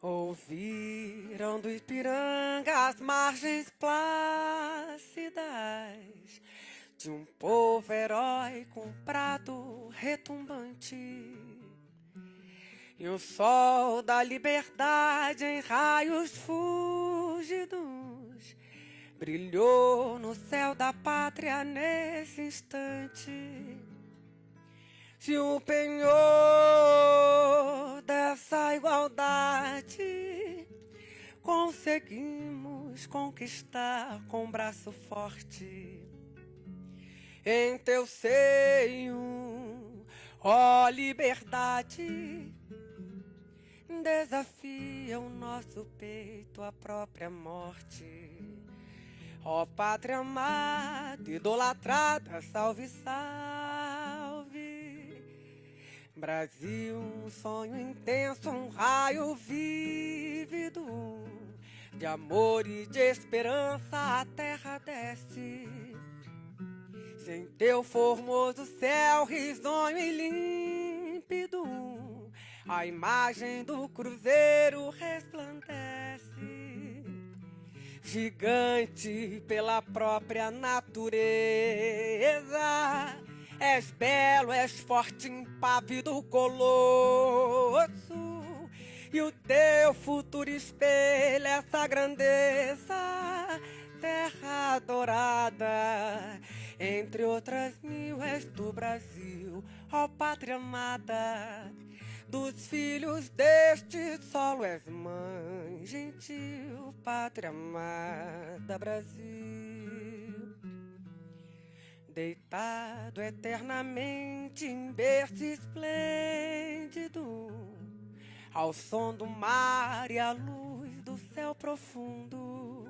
Ouviram do Ipiranga as margens plácidas de um povo herói com prato retumbante. E o sol da liberdade em raios fúlgidos brilhou no céu da pátria nesse instante. Se o penhor dessa igualdade conseguimos conquistar com um braço forte, em teu seio, ó liberdade, desafia o nosso peito à própria morte. Ó pátria amada, idolatrada, salve, salve. Brasil, um sonho intenso, um raio vívido de amor e de esperança a terra desce. Sem teu formoso céu risonho e límpido, a imagem do cruzeiro resplandece. Gigante pela própria natureza, és belo, és forte, impávido colosso, e o teu futuro espelha essa grandeza. Terra adorada, entre outras mil, és do Brasil, ó pátria amada. Dos filhos deste solo és mãe, gentil, pátria amada, Brasil. Deitado eternamente em berço esplêndido, ao som do mar e à luz do céu profundo,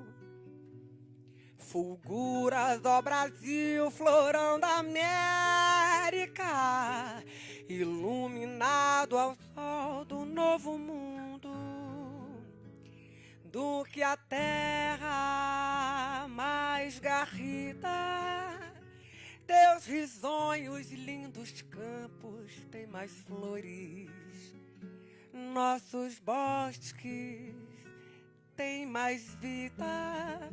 fulguras, ó Brasil, florão da América, iluminado ao sol do novo mundo, do que a terra mais garrida. Teus risonhos, lindos campos, têm mais flores. Nossos bosques têm mais vida.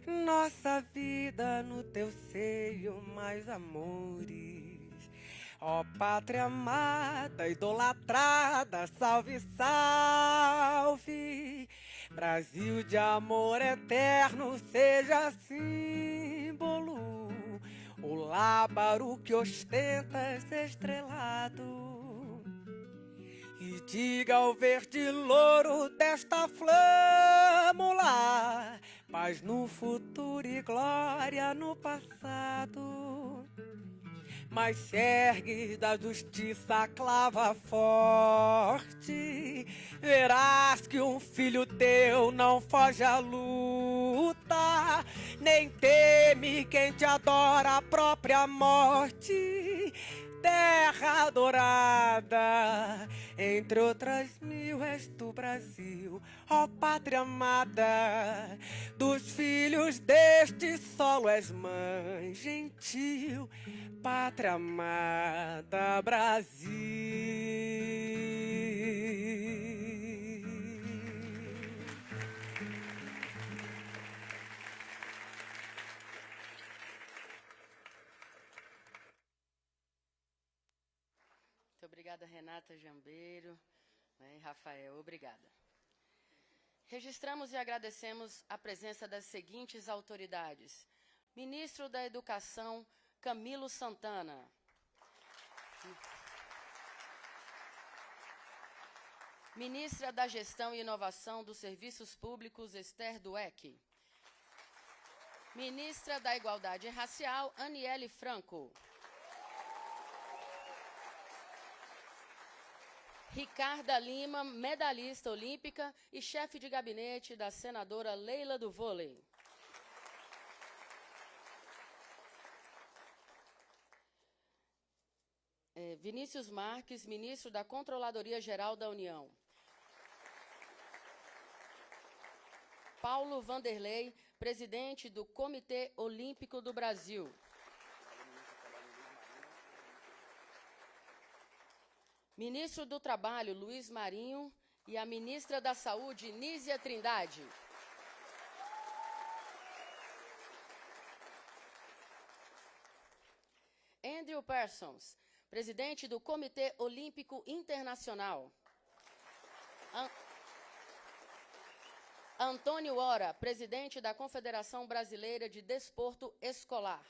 Nossa vida no teu seio, mais amores. Ó pátria amada, idolatrada, salve, salve. Brasil de amor eterno, seja símbolo. O lábaro que ostentas estrelado, e diga ao verde louro desta flâmula, paz no futuro e glória no passado. Mas se ergues da justiça a clava forte, verás que um filho teu não foge à luta, nem teme quem te adora a própria morte. Terra adorada, entre outras mil, és do Brasil, ó pátria amada. Dos filhos deste solo és mãe, gentil, pátria amada, Brasil. Muito obrigada, Renata Jambeiro, Rafael, obrigada. Registramos e agradecemos a presença das seguintes autoridades. Ministro da Educação, Camilo Santana. Ministra da Gestão e Inovação dos Serviços Públicos, Esther Dweck. Ministra da Igualdade Racial, Aniele Franco. Ricarda Lima, medalhista olímpica e chefe de gabinete da senadora Leila do Vôlei. Vinícius Marques, ministro da Controladoria Geral da União. Paulo Vanderlei, presidente do Comitê Olímpico do Brasil. Ministro do Trabalho, Luiz Marinho, e a ministra da Saúde, Nízia Trindade. Andrew Parsons, presidente do Comitê Olímpico Internacional. Antônio Ora, presidente da Confederação Brasileira de Desporto Escolar.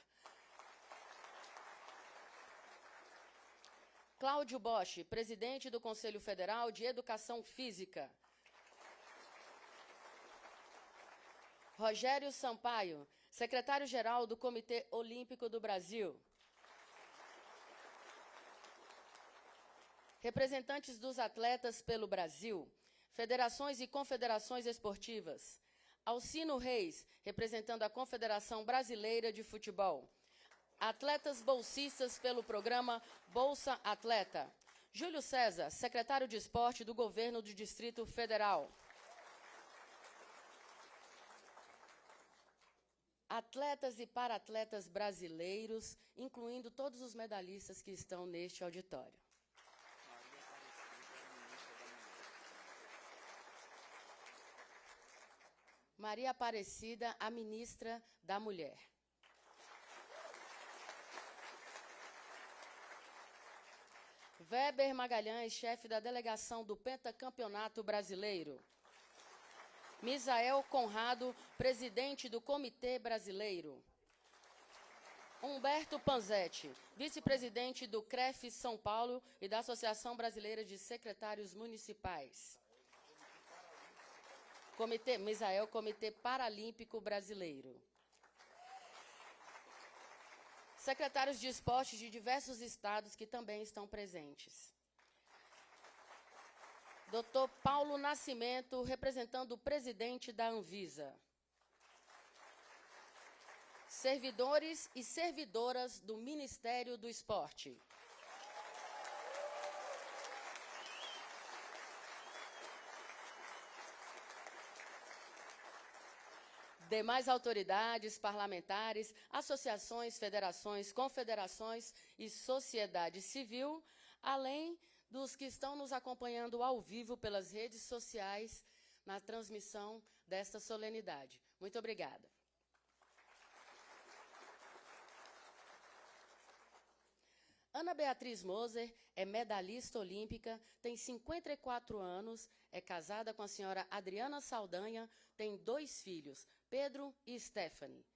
Cláudio Bosch, presidente do Conselho Federal de Educação Física. Rogério Sampaio, secretário-geral do Comitê Olímpico do Brasil. Representantes dos atletas pelo Brasil, federações e confederações esportivas. Alcino Reis, representando a Confederação Brasileira de Futebol. Atletas bolsistas pelo programa Bolsa Atleta. Júlio César, secretário de Esporte do Governo do Distrito Federal. Atletas e para-atletas brasileiros, incluindo todos os medalhistas que estão neste auditório. Maria Aparecida, a ministra da Mulher. Weber Magalhães, chefe da delegação do Pentacampeonato Brasileiro. Misael Conrado, presidente do Comitê Brasileiro. Humberto Panzetti, vice-presidente do CREF São Paulo e da Associação Brasileira de Secretários Municipais. Misael, Comitê Paralímpico Brasileiro. Secretários de esportes de diversos estados que também estão presentes. Dr. Paulo Nascimento, representando o presidente da Anvisa. Servidores e servidoras do Ministério do Esporte. Demais autoridades, parlamentares, associações, federações, confederações e sociedade civil, além dos que estão nos acompanhando ao vivo pelas redes sociais na transmissão desta solenidade. Muito obrigada. Ana Beatriz Moser é medalhista olímpica, tem 54 anos, é casada com a senhora Adriana Saldanha, tem 2 filhos, Pedro e Stephanie.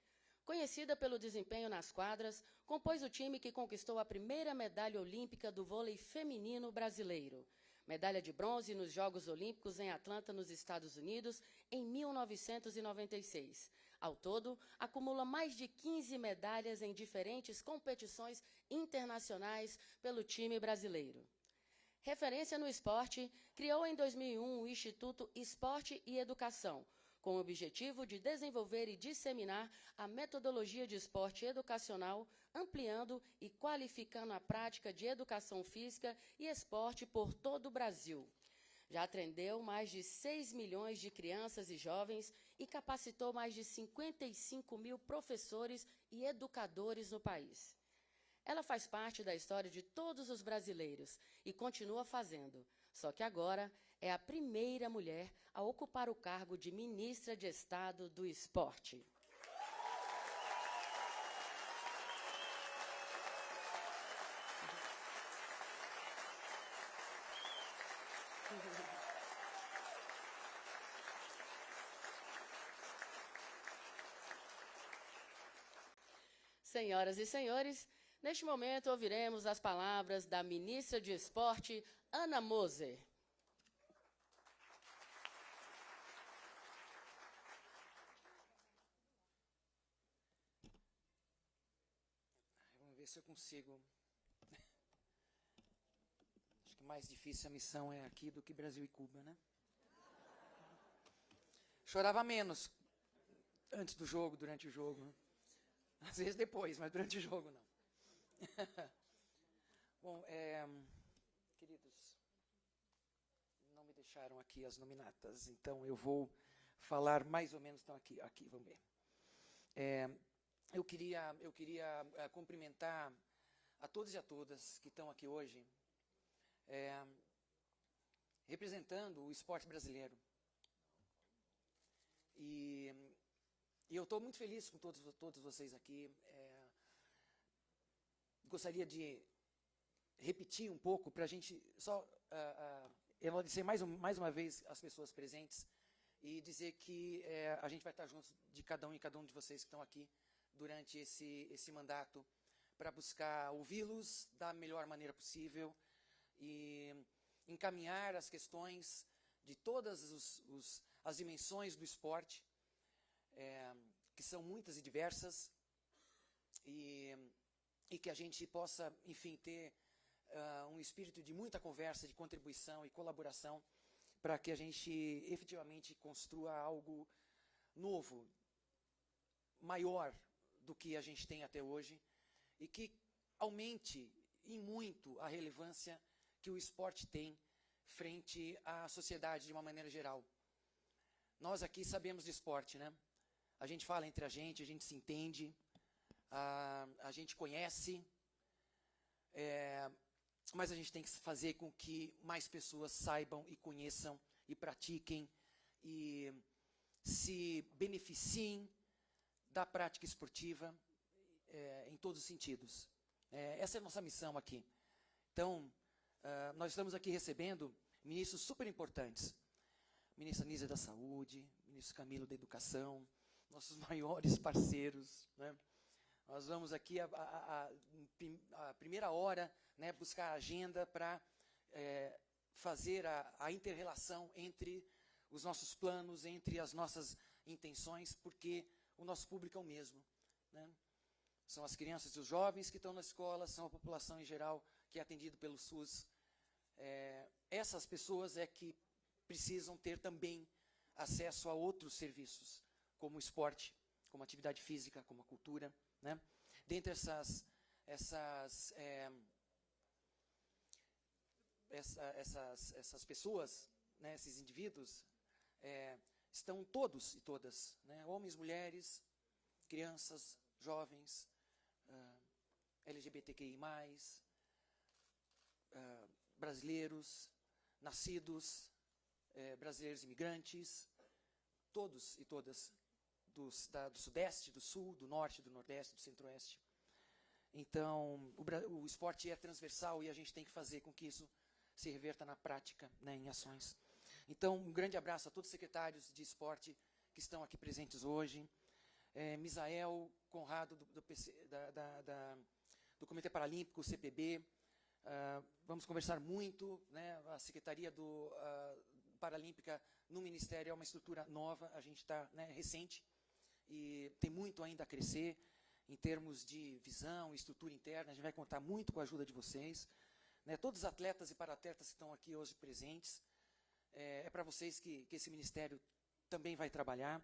Conhecida pelo desempenho nas quadras, compôs o time que conquistou a primeira medalha olímpica do vôlei feminino brasileiro. Medalha de bronze nos Jogos Olímpicos em Atlanta, nos Estados Unidos, em 1996. Ao todo, acumula mais de 15 medalhas em diferentes competições internacionais pelo time brasileiro. Referência no esporte, criou em 2001 o Instituto Esporte e Educação, com o objetivo de desenvolver e disseminar a metodologia de esporte educacional, ampliando e qualificando a prática de educação física e esporte por todo o Brasil. Já atendeu mais de 6 milhões de crianças e jovens e capacitou mais de 55 mil professores e educadores no país. Ela faz parte da história de todos os brasileiros e continua fazendo, só que agora é a primeira mulher a ocupar o cargo de ministra de Estado do Esporte. Senhoras e senhores, neste momento ouviremos as palavras da ministra de Esporte, Ana Moser. Vamos ver se eu consigo. Acho que mais difícil a missão é aqui do que Brasil e Cuba, né? Chorava menos antes do jogo, durante o jogo. Às vezes depois, mas durante o jogo não. Bom, queridos, não me deixaram aqui as nominatas, então eu vou falar mais ou menos, estão aqui, vamos ver. Eu queria cumprimentar a todos e a todas que estão aqui hoje, representando o esporte brasileiro. E eu estou muito feliz com todos vocês aqui. Gostaria de repetir um pouco para a gente só agradecer mais uma vez as pessoas presentes e dizer que a gente vai estar juntos de cada um e cada um de vocês que estão aqui durante esse mandato para buscar ouvi-los da melhor maneira possível e encaminhar as questões de todas as dimensões do esporte, que são muitas e diversas, e que a gente possa, enfim, ter um espírito de muita conversa, de contribuição e colaboração para que a gente efetivamente construa algo novo, maior do que a gente tem até hoje e que aumente em muito a relevância que o esporte tem frente à sociedade de uma maneira geral. Nós aqui sabemos de esporte, né? A gente fala entre a gente se entende, a gente conhece, mas a gente tem que fazer com que mais pessoas saibam e conheçam e pratiquem e se beneficiem da prática esportiva em todos os sentidos. Essa é a nossa missão aqui. Então, nós estamos aqui recebendo ministros super importantes. Ministra Nízia da Saúde, ministro Camilo da Educação, nossos maiores parceiros, né? Nós vamos aqui a primeira hora, né, buscar a agenda para fazer a inter-relação entre os nossos planos, entre as nossas intenções, porque o nosso público é o mesmo, né? São as crianças e os jovens que estão na escola, são a população em geral que é atendida pelo SUS. Essas pessoas é que precisam ter também acesso a outros serviços, como o esporte, como a atividade física, como a cultura, né? Dentre essas pessoas, né, esses indivíduos, estão todos e todas, né, homens, mulheres, crianças, jovens, LGBTQI+, brasileiros, nascidos, brasileiros imigrantes, todos e todas do Sudeste, do Sul, do Norte, do Nordeste, do Centro-Oeste. Então, o esporte é transversal e a gente tem que fazer com que isso se reverta na prática, né, em ações. Então, um grande abraço a todos os secretários de esporte que estão aqui presentes hoje. Misael Conrado, do Comitê Paralímpico, CPB. Vamos conversar muito, né, a Secretaria Paralímpica no Ministério é uma estrutura nova, a gente está, né, recente, e tem muito ainda a crescer em termos de visão, estrutura interna. A gente vai contar muito com a ajuda de vocês, né? Todos os atletas e para-atletas que estão aqui hoje presentes, é para vocês que esse ministério também vai trabalhar.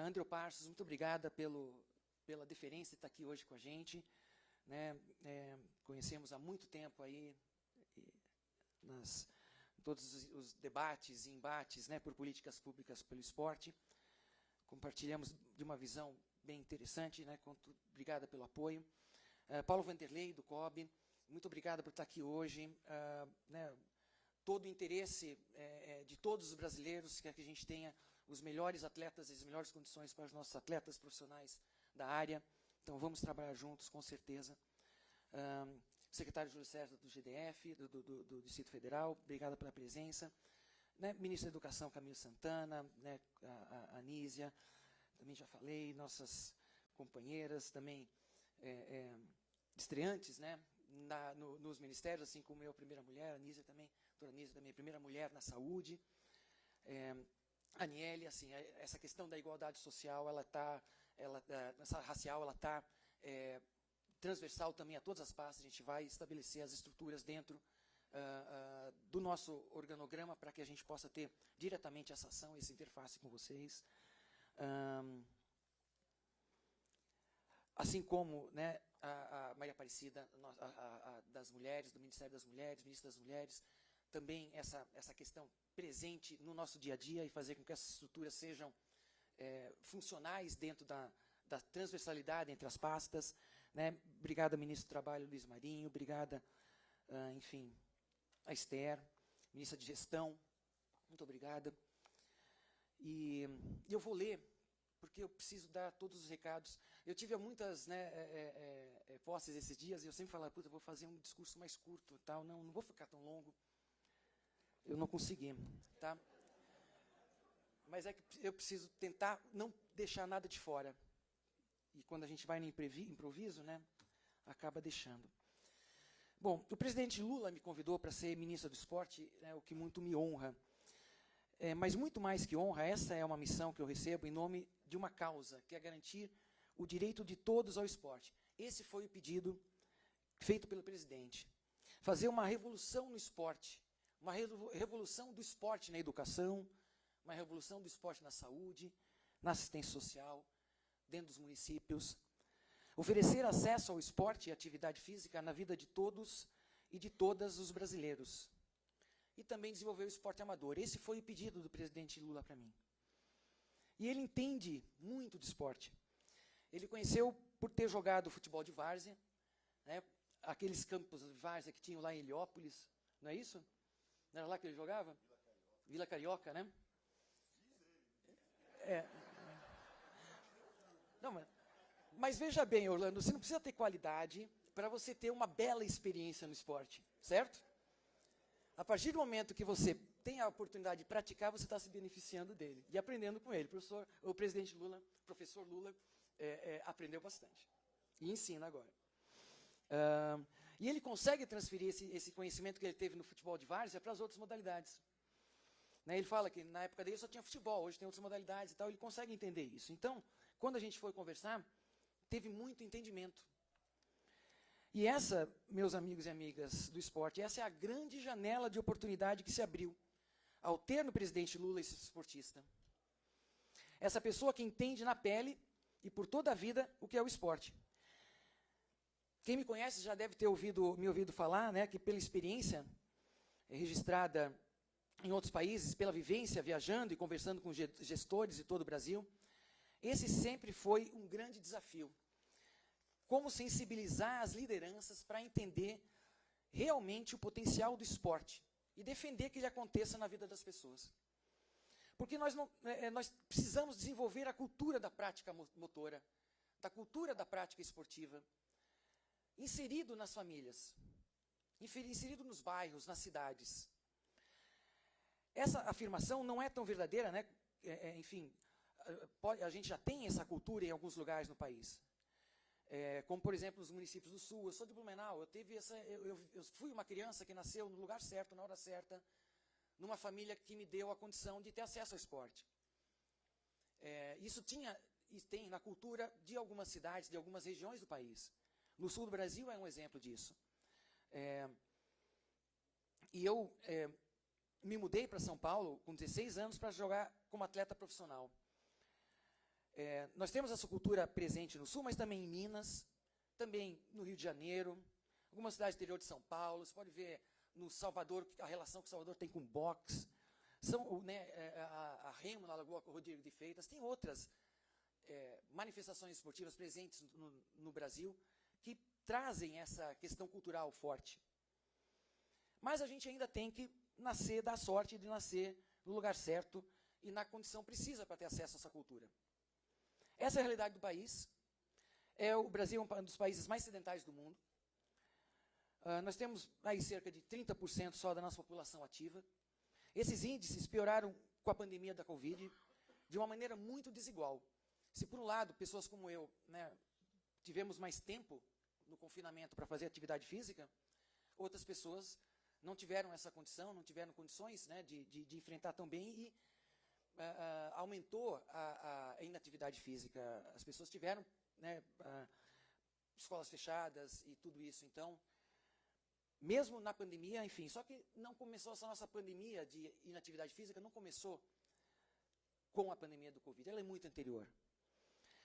André Parsos, muito obrigada pela deferência de estar aqui hoje com a gente, né? Conhecemos há muito tempo aí, todos os debates e embates, né, por políticas públicas pelo esporte. Compartilhamos de uma visão bem interessante, né? Obrigada pelo apoio. Paulo Vanderlei, do COB, muito obrigada por estar aqui hoje. Né, todo o interesse de todos os brasileiros, que a gente tenha os melhores atletas e as melhores condições para os nossos atletas profissionais da área. Então, vamos trabalhar juntos, com certeza. Secretário Júlio César, do GDF, do Distrito Federal, obrigada pela presença. Né, Ministro da Educação, Camilo Santana, né, a Nízia, também já falei, nossas companheiras também estreantes, né, nos ministérios, assim como eu, a primeira mulher, a Nízia também, a doutora Nízia também, a primeira mulher na saúde. A Aniele, assim, essa questão da igualdade social, essa racial, ela está transversal também a todas as pastas. A gente vai estabelecer as estruturas dentro do nosso organograma para que a gente possa ter diretamente essa ação, essa interface com vocês. Assim como, né, a Maria Aparecida, das mulheres, do Ministério das Mulheres, Ministro das Mulheres, também essa questão presente no nosso dia a dia e fazer com que essas estruturas sejam funcionais dentro da transversalidade entre as pastas. Né? Obrigada, Ministro do Trabalho, Luiz Marinho, obrigada, enfim, a Esther, ministra de Gestão, muito obrigada. E eu vou ler, porque eu preciso dar todos os recados. Eu tive muitas posses esses dias, e eu sempre falava, puta, eu vou fazer um discurso mais curto, tal, não vou ficar tão longo. Eu não consegui, tá? Mas é que eu preciso tentar não deixar nada de fora. E quando a gente vai no improviso, né, acaba deixando. Bom, o presidente Lula me convidou para ser ministro do esporte, né, o que muito me honra. Mas muito mais que honra, essa é uma missão que eu recebo em nome de uma causa, que é garantir o direito de todos ao esporte. Esse foi o pedido feito pelo presidente. Fazer uma revolução no esporte, uma revolução do esporte na educação, uma revolução do esporte na saúde, na assistência social, dentro dos municípios. Oferecer acesso ao esporte e atividade física na vida de todos e de todas os brasileiros. E também desenvolver o esporte amador. Esse foi o pedido do presidente Lula para mim. E ele entende muito de esporte. Ele conheceu por ter jogado futebol de várzea, né, aqueles campos de várzea que tinham lá em Heliópolis, não é isso? Não era lá que ele jogava? Vila Carioca, né? Não, mas veja bem, Orlando, você não precisa ter qualidade para você ter uma bela experiência no esporte, certo? A partir do momento que você tem a oportunidade de praticar, você está se beneficiando dele e aprendendo com ele. O presidente Lula, professor Lula, aprendeu bastante e ensina agora. E ele consegue transferir esse conhecimento que ele teve no futebol de várzea para as outras modalidades. Né, ele fala que na época dele só tinha futebol, hoje tem outras modalidades e tal, ele consegue entender isso. Então, quando a gente foi conversar, teve muito entendimento. E essa, meus amigos e amigas do esporte, essa é a grande janela de oportunidade que se abriu ao ter no presidente Lula esse esportista. Essa pessoa que entende na pele e por toda a vida o que é o esporte. Quem me conhece já deve ter me ouvido falar, né, que pela experiência registrada em outros países, pela vivência, viajando e conversando com gestores de todo o Brasil, esse sempre foi um grande desafio. Como sensibilizar as lideranças para entender realmente o potencial do esporte e defender que ele aconteça na vida das pessoas. Porque nós precisamos desenvolver a cultura da prática motora, da cultura da prática esportiva, inserido nas famílias, inserido nos bairros, nas cidades. Essa afirmação não é tão verdadeira, né? Enfim, a gente já tem essa cultura em alguns lugares no país. Como, por exemplo, nos municípios do Sul. Eu sou de Blumenau, eu fui uma criança que nasceu no lugar certo, na hora certa, numa família que me deu a condição de ter acesso ao esporte. Isso tinha e tem na cultura de algumas cidades, de algumas regiões do país. No sul do Brasil é um exemplo disso. E eu me mudei para São Paulo com 16 anos para jogar como atleta profissional. Nós temos essa cultura presente no Sul, mas também em Minas, também no Rio de Janeiro, algumas cidades do interior de São Paulo. Você pode ver no Salvador, a relação que o Salvador tem com boxe, a Remo na Lagoa Rodrigo de Freitas, tem outras manifestações esportivas presentes no Brasil que trazem essa questão cultural forte. Mas a gente ainda tem que dar sorte de nascer no lugar certo e na condição precisa para ter acesso a essa cultura. Essa é a realidade do país. O Brasil é um dos países mais sedentários do mundo. Nós temos aí cerca de 30% só da nossa população ativa. Esses índices pioraram com a pandemia da Covid de uma maneira muito desigual. Se, por um lado, pessoas como eu, né, tivemos mais tempo no confinamento para fazer atividade física, outras pessoas não tiveram essa condição, não tiveram condições, né, de enfrentar tão bem e aumentou a inatividade física. As pessoas tiveram, né, escolas fechadas e tudo isso. Então, mesmo na pandemia, enfim, só que não começou essa nossa pandemia de inatividade física, não começou com a pandemia do Covid, ela é muito anterior.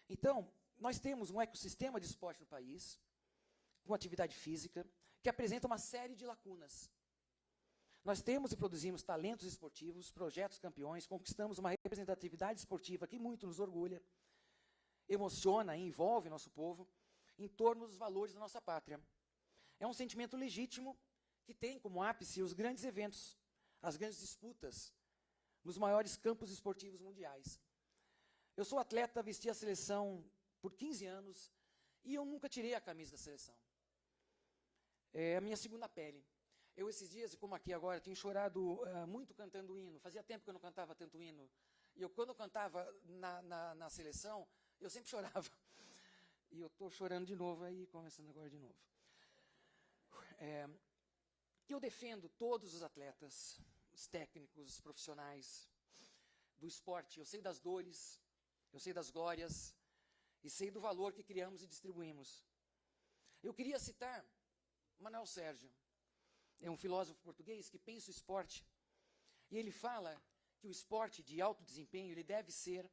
Então, nós temos um ecossistema de esporte no país, com atividade física, que apresenta uma série de lacunas. Nós temos e produzimos talentos esportivos, projetos campeões, conquistamos uma representatividade esportiva que muito nos orgulha, emociona e envolve nosso povo em torno dos valores da nossa pátria. É um sentimento legítimo que tem como ápice os grandes eventos, as grandes disputas nos maiores campos esportivos mundiais. Eu sou atleta, vesti a seleção por 15 anos e eu nunca tirei a camisa da seleção. É a minha segunda pele. Eu, esses dias, como aqui agora, tenho chorado muito cantando hino. Fazia tempo que eu não cantava tanto hino. E quando eu cantava na seleção, eu sempre chorava. E eu estou chorando de novo, aí começando agora de novo. Eu defendo todos os atletas, os técnicos, os profissionais do esporte. Eu sei das dores, eu sei das glórias, e sei do valor que criamos e distribuímos. Eu queria citar Manuel Sérgio. É um filósofo português que pensa o esporte. E ele fala que o esporte de alto desempenho ele deve ser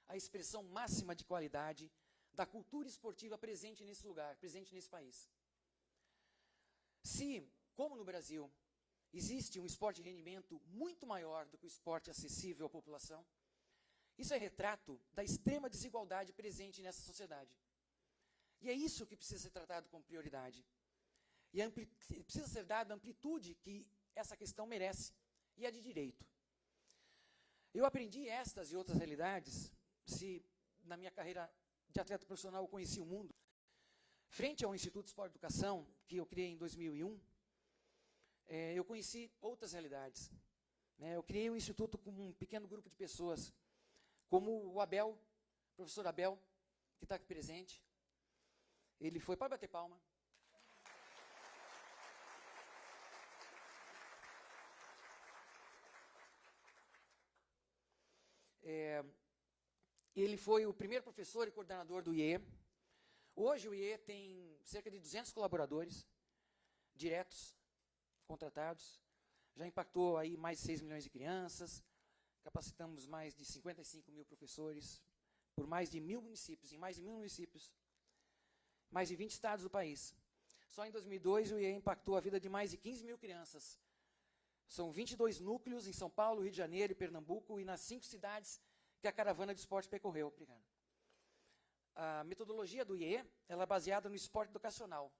a expressão máxima de qualidade da cultura esportiva presente nesse lugar, presente nesse país. Se, como no Brasil, existe um esporte de rendimento muito maior do que o esporte acessível à população, isso é retrato da extrema desigualdade presente nessa sociedade. E é isso que precisa ser tratado como prioridade. E precisa ser dada a amplitude que essa questão merece, e é de direito. Eu aprendi estas e outras realidades, se na minha carreira de atleta profissional eu conheci o mundo, frente ao Instituto de Esporte e Educação, que eu criei em 2001, eu conheci outras realidades. Eu criei um instituto com um pequeno grupo de pessoas, como o Abel, o professor Abel, que está aqui presente. Ele foi, pode bater palma. Ele foi o primeiro professor e coordenador do IE. Hoje o IE tem cerca de 200 colaboradores diretos, contratados. Já impactou aí mais de 6 milhões de crianças. Capacitamos mais de 55 mil professores por mais de 1.000 municípios, em mais de 1.000 municípios, mais de 20 estados do país. Só em 2002 o IE impactou a vida de mais de 15 mil crianças. São 22 núcleos em São Paulo, Rio de Janeiro e Pernambuco e nas 5 cidades que a caravana de esporte percorreu. Obrigado. A metodologia do IE ela é baseada no esporte educacional.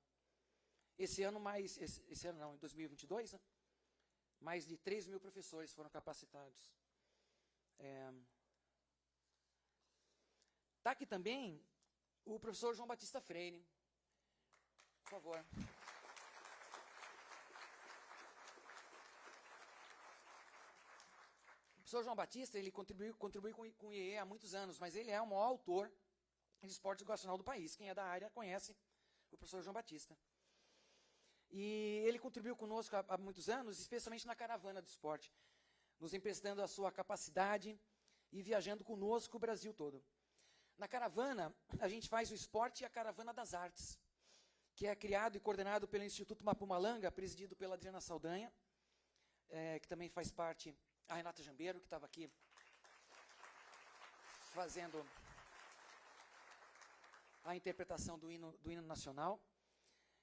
Esse ano, em 2022, né, mais de 3 mil professores foram capacitados. Está aqui também o professor João Batista Freire. Por favor. O professor João Batista ele contribui com o IE há muitos anos, mas ele é o maior autor de esporte educacional do país. Quem é da área conhece o professor João Batista. E ele contribuiu conosco há muitos anos, especialmente na caravana do esporte, nos emprestando a sua capacidade e viajando conosco o Brasil todo. Na caravana, a gente faz o esporte e a caravana das artes, que é criado e coordenado pelo Instituto Mapumalanga, presidido pela Adriana Saldanha, que também faz parte, a Renata Jambeiro, que estava aqui fazendo a interpretação do hino nacional.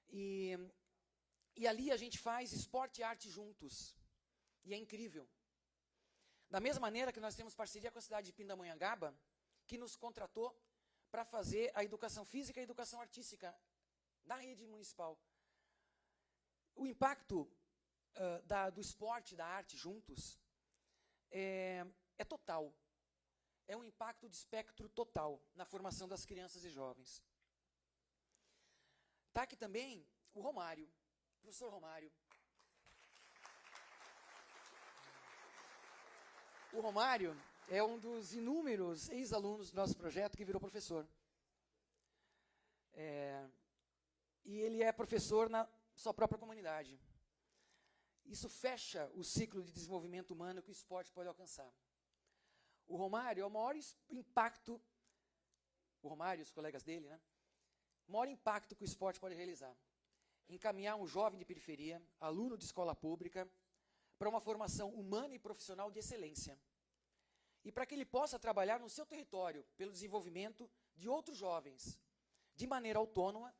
E ali a gente faz esporte e arte juntos. E é incrível. Da mesma maneira que nós temos parceria com a cidade de Pindamonhangaba, que nos contratou para fazer a educação física e a educação artística na rede municipal. O impacto do esporte e da arte juntos é total. É um impacto de espectro total na formação das crianças e jovens. Está aqui também o Romário, o professor Romário. O Romário é um dos inúmeros ex-alunos do nosso projeto que virou professor. E ele é professor na sua própria comunidade. Isso fecha o ciclo de desenvolvimento humano que o esporte pode alcançar. O Romário é o maior impacto, o Romário e os colegas dele, né? O maior impacto que o esporte pode realizar. Encaminhar um jovem de periferia, aluno de escola pública, para uma formação humana e profissional de excelência. E para que ele possa trabalhar no seu território, pelo desenvolvimento de outros jovens, de maneira autônoma,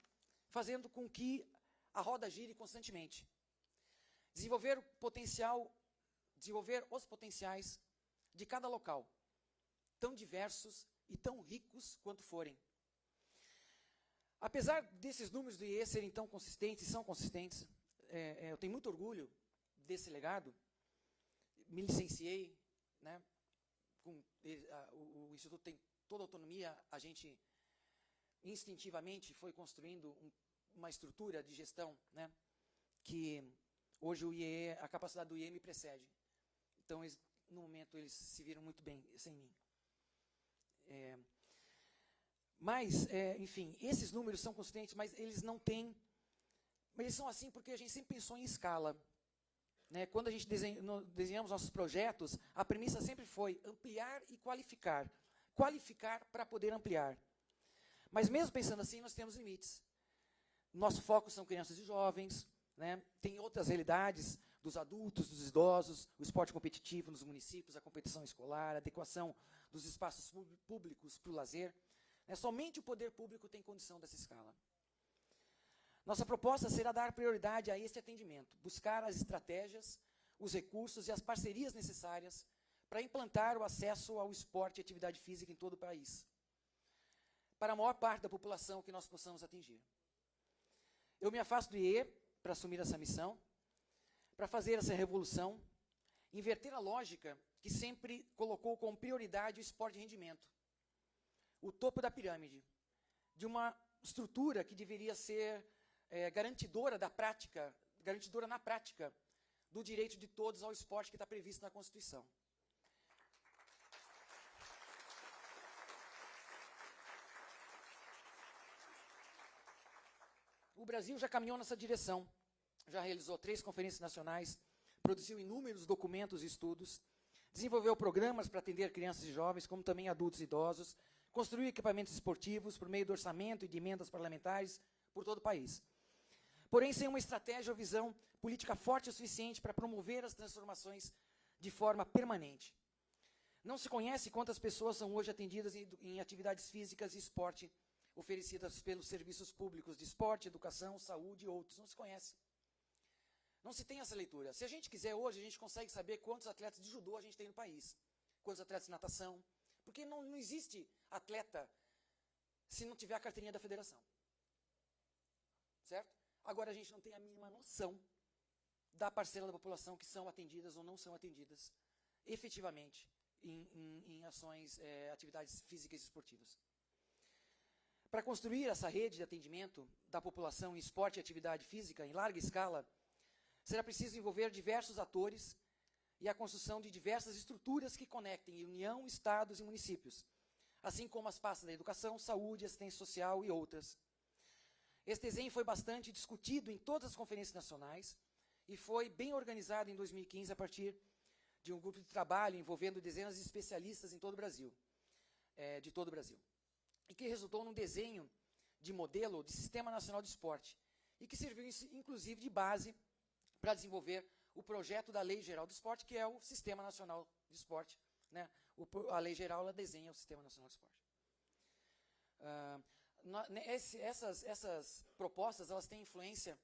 fazendo com que a roda gire constantemente. Desenvolver os potenciais de cada local, tão diversos e tão ricos quanto forem. Apesar desses números do IE serem tão consistentes, e são consistentes, eu tenho muito orgulho desse legado, me licenciei, né? O Instituto tem toda a autonomia, a gente instintivamente foi construindo uma estrutura de gestão, né? Que hoje o IEE, a capacidade do IEE me precede. Então, no momento, eles se viram muito bem sem mim. Enfim, esses números são consistentes, mas eles não têm... Mas eles são assim porque a gente sempre pensou em escala. Né? Quando a gente desenhamos nossos projetos, a premissa sempre foi ampliar e qualificar. Qualificar para poder ampliar. Mas mesmo pensando assim, nós temos limites. Nosso foco são crianças e jovens, né? Tem outras realidades dos adultos, dos idosos, o esporte competitivo nos municípios, a competição escolar, a adequação dos espaços públicos para o lazer. Né? Somente o poder público tem condição dessa escala. Nossa proposta será dar prioridade a este atendimento, buscar as estratégias, os recursos e as parcerias necessárias para implantar o acesso ao esporte e atividade física em todo o país, para a maior parte da população que nós possamos atingir. Eu me afasto do IE para assumir essa missão, para fazer essa revolução, inverter a lógica que sempre colocou como prioridade o esporte de rendimento, o topo da pirâmide, de uma estrutura que deveria ser garantidora da prática, garantidora na prática do direito de todos ao esporte que está previsto na Constituição. O Brasil já caminhou nessa direção, já realizou 3 conferências nacionais, produziu inúmeros documentos e estudos, desenvolveu programas para atender crianças e jovens, como também adultos e idosos, construiu equipamentos esportivos por meio do orçamento e de emendas parlamentares por todo o país. Porém, sem uma estratégia ou visão política forte o suficiente para promover as transformações de forma permanente. Não se conhece quantas pessoas são hoje atendidas em atividades físicas e esporte oferecidas pelos serviços públicos de esporte, educação, saúde e outros. Não se conhece. Não se tem essa leitura. Se a gente quiser hoje, a gente consegue saber quantos atletas de judô a gente tem no país, quantos atletas de natação, porque não existe atleta se não tiver a carteirinha da federação. Certo? Agora a gente não tem a mínima noção da parcela da população que são atendidas ou não são atendidas efetivamente em ações, atividades físicas e esportivas. Para construir essa rede de atendimento da população em esporte e atividade física em larga escala, será preciso envolver diversos atores e a construção de diversas estruturas que conectem União, Estados e municípios, assim como as pastas da educação, saúde, assistência social e outras. Esse desenho foi bastante discutido em todas as conferências nacionais e foi bem organizado em 2015 a partir de um grupo de trabalho envolvendo dezenas de especialistas em todo o Brasil, de todo o Brasil, e que resultou num desenho de modelo de Sistema Nacional de Esporte e que serviu, inclusive, de base para desenvolver o projeto da Lei Geral do Esporte, que é o Sistema Nacional de Esporte. Né? A Lei Geral ela desenha o Sistema Nacional de Esporte. Essas propostas elas têm influência,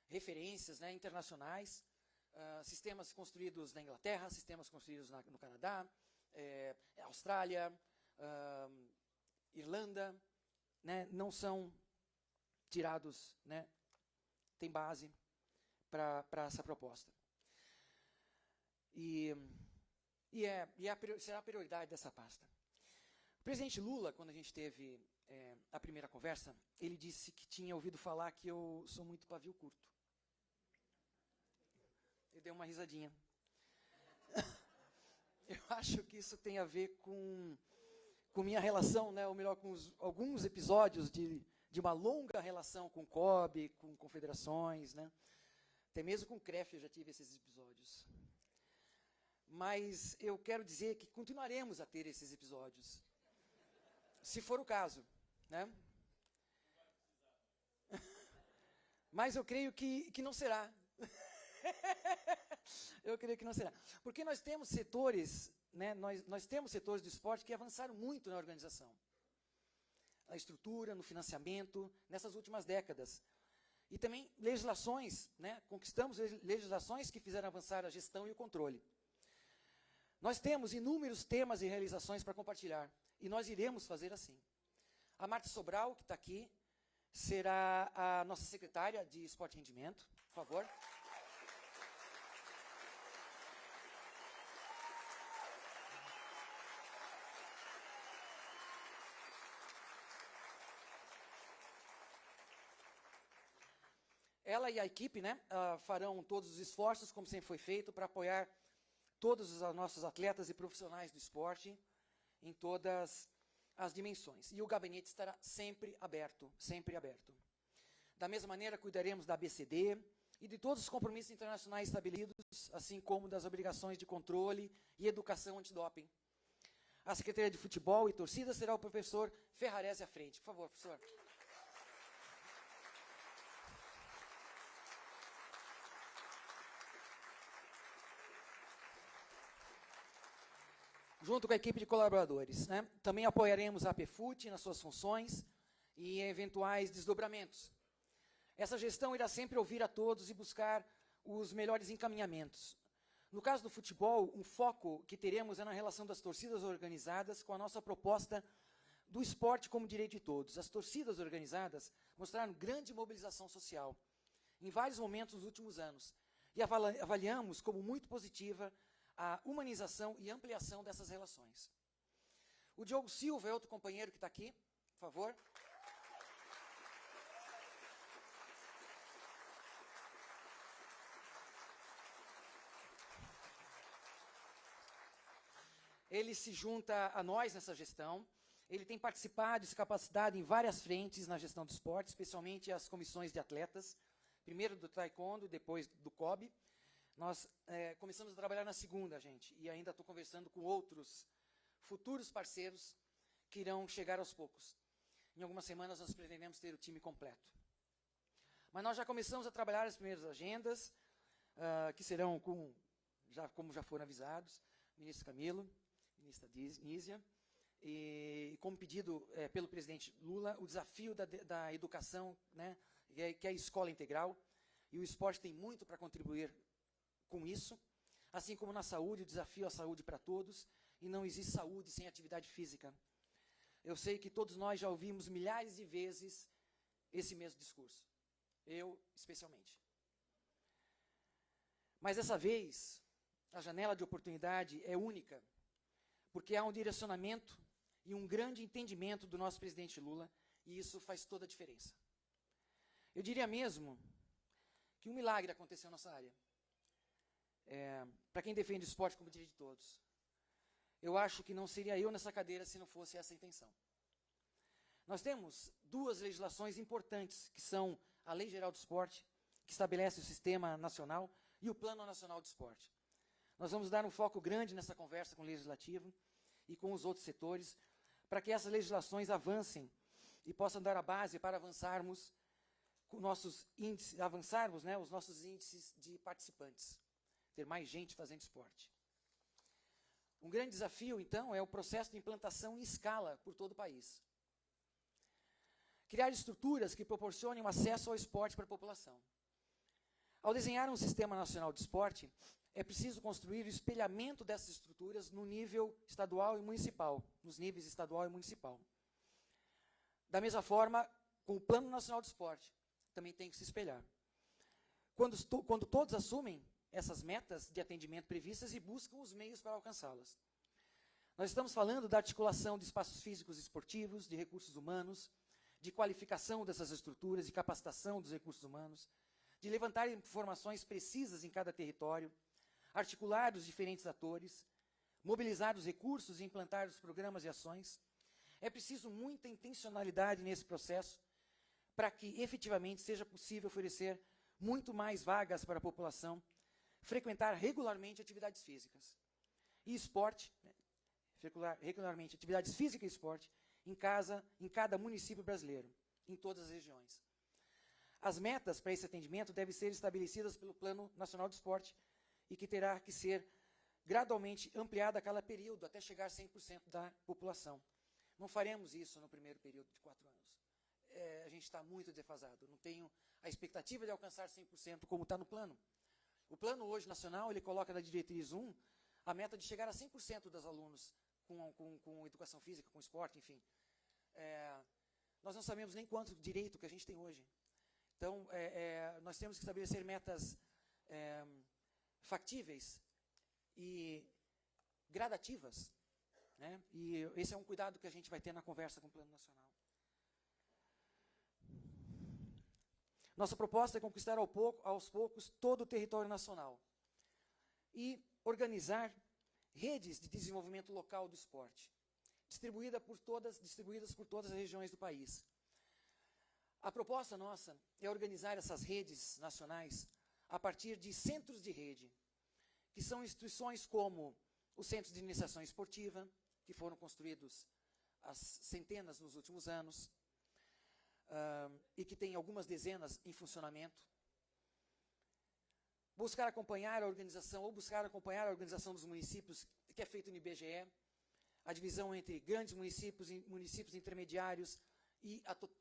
referências, né, internacionais, sistemas construídos na Inglaterra, sistemas construídos no Canadá, Austrália, Irlanda, né, não são tirados, né, tem base para essa proposta. Será a prioridade dessa pasta. O presidente Lula, quando a gente teve a primeira conversa, ele disse que tinha ouvido falar que eu sou muito pavio curto. Ele deu uma risadinha. Eu acho que isso tem a ver com minha relação, né, ou melhor, com alguns episódios de uma longa relação com o COB, com confederações, né? Até mesmo com o CREF eu já tive esses episódios. Mas eu quero dizer que continuaremos a ter esses episódios, se for o caso, né? Mas eu creio que não será. Eu creio que não será. Porque nós temos setores, né, nós temos setores do esporte que avançaram muito na organização. Na estrutura, no financiamento, nessas últimas décadas. E também legislações, né, conquistamos legislações que fizeram avançar a gestão e o controle. Nós temos inúmeros temas e realizações para compartilhar. E nós iremos fazer assim. A Marta Sobral, que está aqui, será a nossa secretária de Esporte e Rendimento, por favor. ela e a equipe, né, farão todos os esforços, como sempre foi feito, para apoiar todos os nossos atletas e profissionais do esporte em todas as dimensões. E o gabinete estará sempre aberto, sempre aberto. Da mesma maneira, cuidaremos da ABCD e de todos os compromissos internacionais estabelecidos, assim como das obrigações de controle e educação antidoping. A Secretaria de Futebol e Torcida será o professor Ferrarese à frente. Por favor, professor. Junto com a equipe de colaboradores, né? Também apoiaremos a APFUT nas suas funções e eventuais desdobramentos. Essa gestão irá sempre ouvir a todos e buscar os melhores encaminhamentos. No caso do futebol, um foco que teremos é na relação das torcidas organizadas com a nossa proposta do esporte como direito de todos. As torcidas organizadas mostraram grande mobilização social em vários momentos nos últimos anos e avaliamos como muito positiva a humanização e ampliação dessas relações. O Diogo Silva é outro companheiro que está aqui, por favor. Ele se junta a nós nessa gestão. Ele tem participado e se capacitado em várias frentes na gestão do esporte, especialmente as comissões de atletas, primeiro do taekwondo, depois do COB. Nós começamos a trabalhar na segunda, gente, e ainda estou conversando com outros futuros parceiros que irão chegar aos poucos. Em algumas semanas nós pretendemos ter o time completo. Mas nós já começamos a trabalhar as primeiras agendas, que serão, como já foram avisados, ministro Camilo, ministra Nízia, e como pedido pelo presidente Lula, o desafio da educação, né, que é a escola integral, e o esporte tem muito para contribuir com isso, assim como na saúde, o desafio à saúde para todos, e não existe saúde sem atividade física. Eu sei que todos nós já ouvimos milhares de vezes esse mesmo discurso, eu especialmente. Mas dessa vez, a janela de oportunidade é única, porque há um direcionamento e um grande entendimento do nosso presidente Lula, e isso faz toda a diferença. Eu diria mesmo que um milagre aconteceu na nossa área. Para quem defende o esporte como direito de todos. Eu acho que não seria eu nessa cadeira se não fosse essa a intenção. Nós temos duas legislações importantes, que são a Lei Geral do Esporte, que estabelece o Sistema Nacional, e o Plano Nacional do Esporte. Nós vamos dar um foco grande nessa conversa com o Legislativo e com os outros setores, para que essas legislações avancem e possam dar a base para avançarmos com nossos índices, né, os nossos índices de participantes. Ter mais gente fazendo esporte. Um grande desafio, então, é o processo de implantação em escala por todo o país. Criar estruturas que proporcionem o acesso ao esporte para a população. Ao desenhar um sistema nacional de esporte, é preciso construir o espelhamento dessas estruturas no nível estadual e municipal, nos níveis estadual e municipal. Da mesma forma, com o Plano Nacional de Esporte, também tem que se espelhar. Quando todos assumem essas metas de atendimento previstas e buscam os meios para alcançá-las. Nós estamos falando da articulação de espaços físicos e esportivos, de recursos humanos, de qualificação dessas estruturas, de capacitação dos recursos humanos, de levantar informações precisas em cada território, articular os diferentes atores, mobilizar os recursos e implantar os programas e ações. É preciso muita intencionalidade nesse processo para que efetivamente seja possível oferecer muito mais vagas para a população, frequentar regularmente atividades físicas e esporte, né, regularmente atividades físicas e esporte em cada município brasileiro, em todas as regiões. As metas para esse atendimento devem ser estabelecidas pelo Plano Nacional de Esporte e que terá que ser gradualmente ampliada a cada período, até chegar a 100% da população. Não faremos isso no primeiro período de 4 anos. A gente está muito defasado. Não tenho a expectativa de alcançar 100% como está no plano. O plano hoje nacional, ele coloca na diretriz 1 a meta de chegar a 100% dos alunos com educação física, com esporte, enfim. Nós não sabemos nem quanto direito que a gente tem hoje. Então, nós temos que estabelecer metas factíveis e gradativas, né? E esse é um cuidado que a gente vai ter na conversa com o Plano Nacional. Nossa proposta é conquistar aos poucos todo o território nacional e organizar redes de desenvolvimento local do esporte, distribuídas por todas as regiões do país. A proposta nossa é organizar essas redes nacionais a partir de centros de rede, que são instituições como os centros de iniciação esportiva, que foram construídos às centenas nos últimos anos, e que tem algumas dezenas em funcionamento. Buscar acompanhar a organização dos municípios, que é feito no IBGE, a divisão entre grandes municípios e municípios intermediários,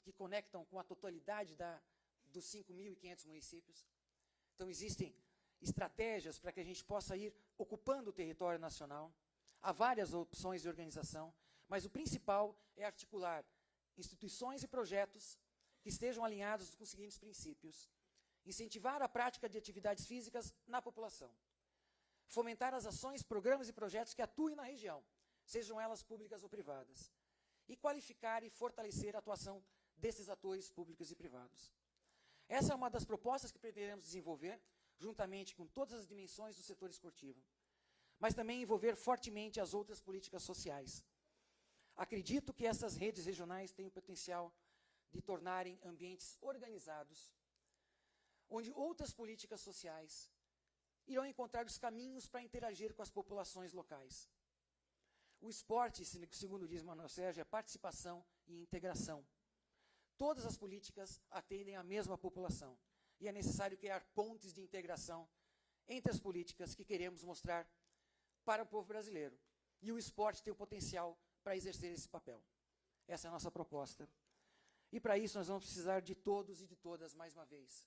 que conectam com a totalidade dos 5.500 municípios. Então, existem estratégias para que a gente possa ir ocupando o território nacional. Há várias opções de organização, mas o principal é articular instituições e projetos que estejam alinhados com os seguintes princípios: incentivar a prática de atividades físicas na população, fomentar as ações, programas e projetos que atuem na região, sejam elas públicas ou privadas, e qualificar e fortalecer a atuação desses atores públicos e privados. Essa é uma das propostas que pretendemos desenvolver, juntamente com todas as dimensões do setor esportivo, mas também envolver fortemente as outras políticas sociais. Acredito que essas redes regionais têm o potencial de tornarem ambientes organizados, onde outras políticas sociais irão encontrar os caminhos para interagir com as populações locais. O esporte, segundo diz Manuel Sérgio, é participação e integração. Todas as políticas atendem à mesma população, e é necessário criar pontes de integração entre as políticas que queremos mostrar para o povo brasileiro. E o esporte tem o potencial para exercer esse papel. Essa é a nossa proposta. E para isso nós vamos precisar de todos e de todas mais uma vez.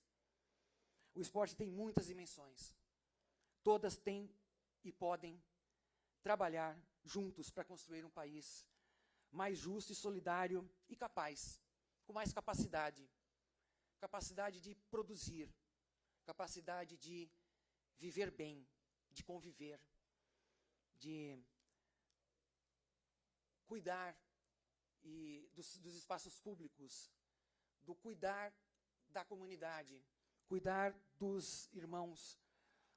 O esporte tem muitas dimensões. Todas têm e podem trabalhar juntos para construir um país mais justo e solidário e capaz, com mais capacidade. Capacidade de produzir, capacidade de viver bem, de conviver, de cuidar dos espaços públicos, do cuidar da comunidade, cuidar dos irmãos,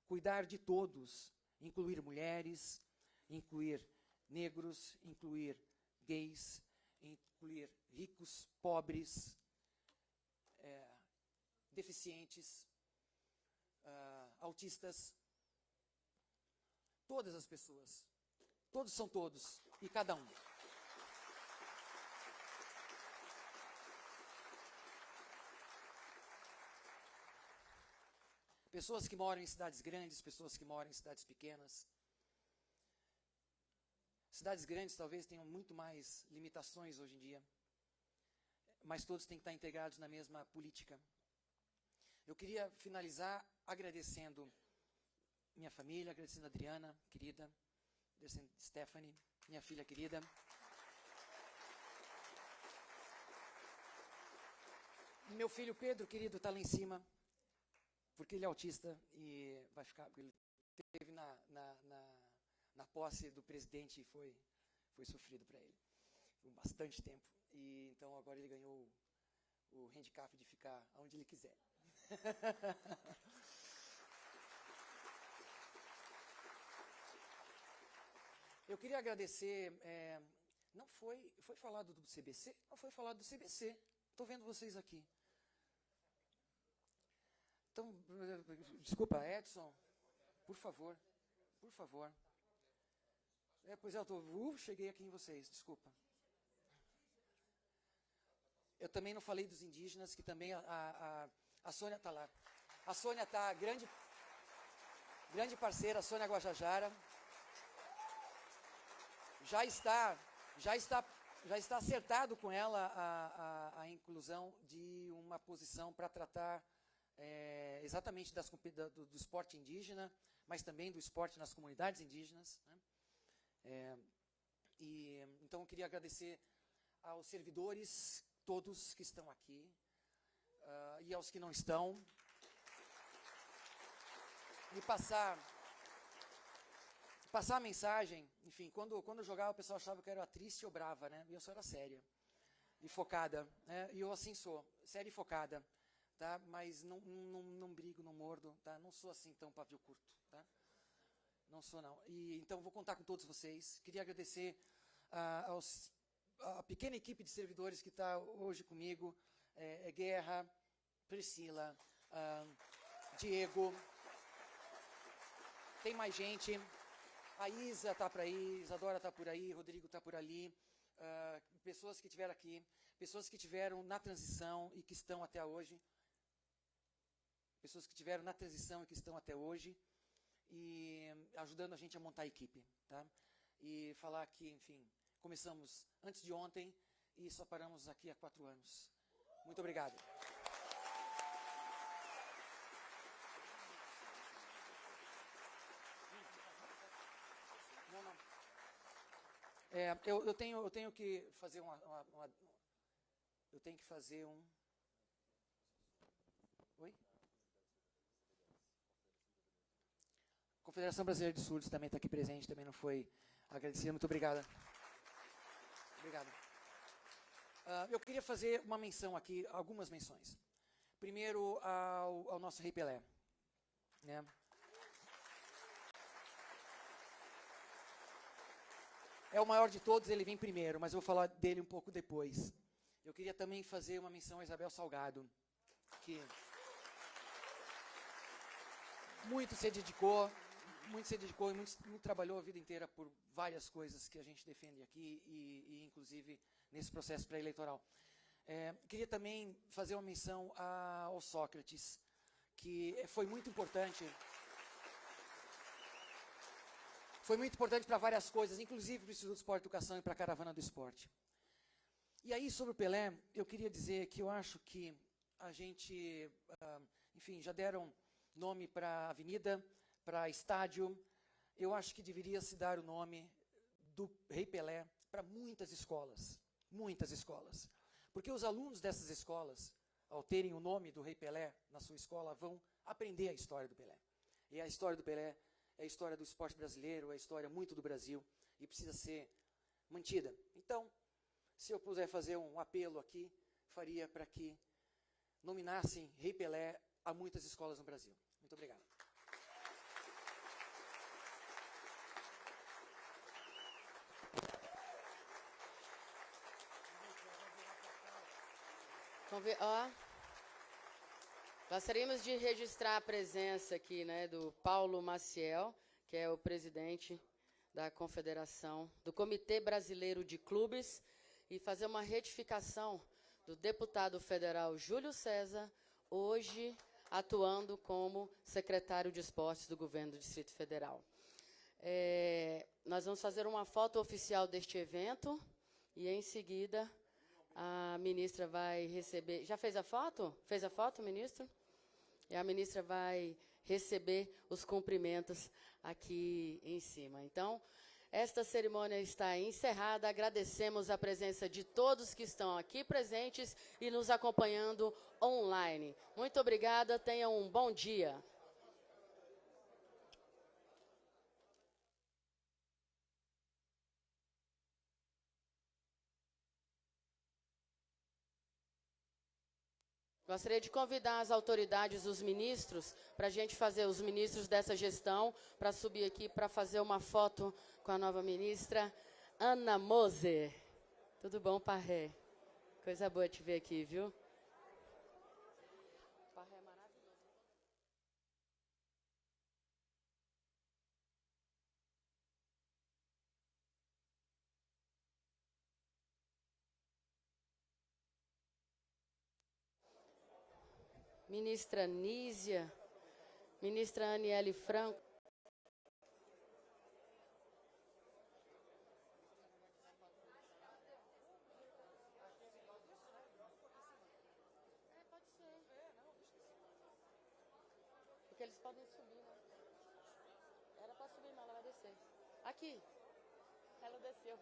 cuidar de todos, incluir mulheres, incluir negros, incluir gays, incluir ricos, pobres, deficientes, autistas, todas as pessoas. Todos são todos, e cada um. Pessoas que moram em cidades grandes, pessoas que moram em cidades pequenas. Cidades grandes talvez tenham muito mais limitações hoje em dia, mas todos têm que estar integrados na mesma política. Eu queria finalizar agradecendo minha família, agradecendo a Adriana, querida, agradecendo a Stephanie, minha filha querida. E meu filho Pedro, querido, está lá em cima, porque ele é autista e vai ficar... Ele esteve na posse do presidente e foi sofrido para ele por bastante tempo. E então agora ele ganhou o handicap de ficar onde ele quiser. Eu queria agradecer, não foi falado do CBC? Não foi falado do CBC, estou vendo vocês aqui. Então, desculpa, Edson, por favor. Pois é, cheguei aqui em vocês, desculpa. Eu também não falei dos indígenas, que também a Sônia está lá. A Sônia está, grande parceira, a Sônia Guajajara. Já está acertado com ela a inclusão de uma posição para tratar exatamente do esporte indígena, mas também do esporte nas comunidades indígenas, né? Então eu queria agradecer aos servidores, todos que estão aqui, e aos que não estão, e passar a mensagem. Enfim, quando eu jogava, o pessoal achava que eu era triste ou brava, né? E eu só era séria e focada, né? E eu assim sou, séria e focada. tá? Mas não brigo, não mordo, tá? Não sou assim tão pavio curto, tá? Não sou, não. E, então, vou contar com todos vocês. Queria agradecer a pequena equipe de servidores que está hoje comigo. Guerra, Priscila, Diego. Tem mais gente. A Isa está por aí, Isadora está por aí, Rodrigo está por ali. Pessoas que estiveram aqui, pessoas que estiveram na transição e que estão até hoje. Pessoas que estiveram na transição e que estão até hoje. E ajudando a gente a montar a equipe, tá? E falar que, enfim, começamos antes de ontem e só paramos aqui há 4 anos. Muito obrigado. Não, não. Eu tenho que fazer eu tenho que fazer um... Oi? A Confederação Brasileira de Surdos também está aqui presente, também não foi agradecida. Muito obrigada. Obrigado. Eu queria fazer uma menção aqui, algumas menções. Primeiro, ao nosso Rei Pelé. Né? É o maior de todos, ele vem primeiro, mas eu vou falar dele um pouco depois. Eu queria também fazer uma menção a Isabel Salgado, que muito se dedicou e muito trabalhou a vida inteira por várias coisas que a gente defende aqui e inclusive nesse processo pré-eleitoral. Queria também fazer uma menção ao Sócrates, que foi muito importante. Foi muito importante para várias coisas, inclusive para o Instituto de Esporte e Educação e para a Caravana do Esporte. E aí, sobre o Pelé, eu queria dizer que eu acho que a gente, enfim, já deram nome para avenida, para estádio. Eu acho que deveria se dar o nome do Rei Pelé para muitas escolas. Muitas escolas. Porque os alunos dessas escolas, ao terem o nome do Rei Pelé na sua escola, vão aprender a história do Pelé. E a história do Pelé é a história do esporte brasileiro, é a história muito do Brasil e precisa ser mantida. Então, se eu puder fazer um apelo aqui, faria para que nominassem Rei Pelé a muitas escolas no Brasil. Muito obrigado. Gostaríamos de registrar a presença aqui, né, do Paulo Maciel, que é o presidente da Confederação, do Comitê Brasileiro de Clubes, e fazer uma retificação do deputado federal Júlio César, hoje atuando como secretário de esportes do governo do Distrito Federal. Nós vamos fazer uma foto oficial deste evento e, em seguida, a ministra vai receber... Já fez a foto? Fez a foto, ministro? E a ministra vai receber os cumprimentos aqui em cima. Então, esta cerimônia está encerrada. Agradecemos a presença de todos que estão aqui presentes e nos acompanhando online. Muito obrigada, tenham um bom dia. Gostaria de convidar as autoridades, os ministros, para a gente fazer, os ministros dessa gestão, para subir aqui para fazer uma foto com a nova ministra, Ana Moser. Tudo bom, Parré? Coisa boa te ver aqui, viu? Parré é maravilhoso. Ministra Nízia, ministra Aniele Franco. Pode ser. Porque eles podem subir, né? Era para subir, mas ela vai descer. Aqui. Ela desceu.